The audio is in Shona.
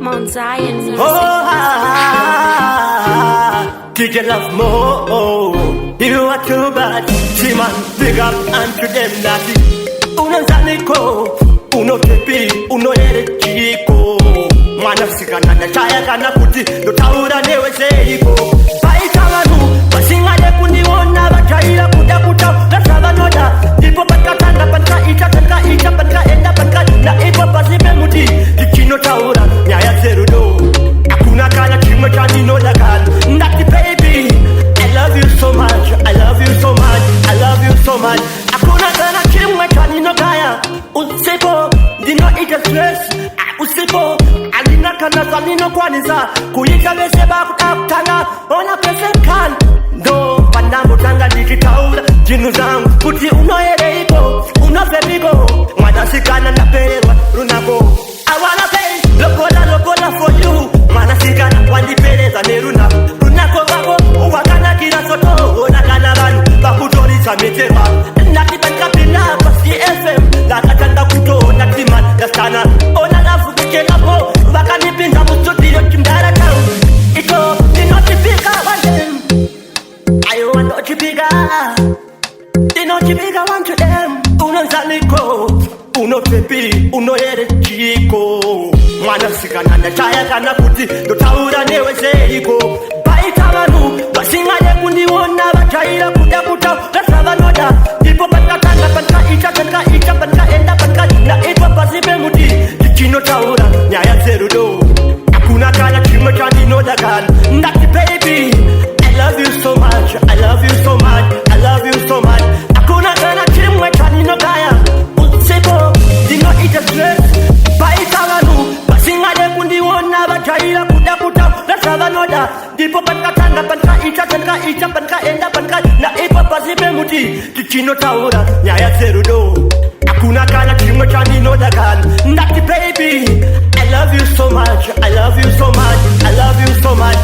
Unonzani. Did you love more? You are too bad. See man, big up and to them that Unonzani ko, uno tepi, uno ere chiko. Mwana sikana na chaya kana kuti, no taura newe seiko. Baita wanu, basinga de kuniona, bachaira kuta kuta, kasava noda. Ipo pankatanda, panka ita panka enda panka. Na ipo pasipe muti, kichino taura, nyaya zerudo. Akuna kana chimwe chani no lagan. Nati baby, I love you so much, I love you so much, I love you so much. Akuna kana chimwe chani no kaya. Usipo, dino ita stress. Usipo, alina kana zanino kwaniza. Kuika beseba kutaptana, ona pese kan. No, panambo tanga nikitaula. Jinu zangu, kuti unoere iko, unafebigo. Mwana sikana na perewa, runako. I wanna pay, lokola for you. Mwana sikana, wandi pereza neruna. Runako bako, uwakana kila soto. Onakana banu, bakutorisa metewa. Nakibanka pina, pasi FM. Lakatanda kuto, nakiman, yastana. Onalafu kukela po, wakani pinga mustudio kimdara town. Iko, dinotipika wantem. I want notipika. Dinotipika want to them. Unonzani ko, uno tepi, uno ere chiko. Mwana sikana na chaya kana kuti, no taura newe seiko. Baita wanu, basinga de kuniona, bachaira kuta kuta, kasava noda. Ipo pankatanga, panka ita panka enda panka. Na ipo pasipe muti, kichino taura, nyaya zerudo. Akuna kana chimwe chani no dagan. Nati baby, I love you so much, I love you so much, I love you so much. Akuna kana chimwe chani no kaya. Usipo, dino ita stress. Baita wanu, basinga de kundiona, bachaira kuta kuta, kasava noda. Ipo pankatanga, panka ita panka enda panka. Na ipo pasipe muti, kichino taura, nyaya zerudo. Akuna kana chimwe chani no dagan. Nati baby, I love you so much, I love you so much, I love you so much.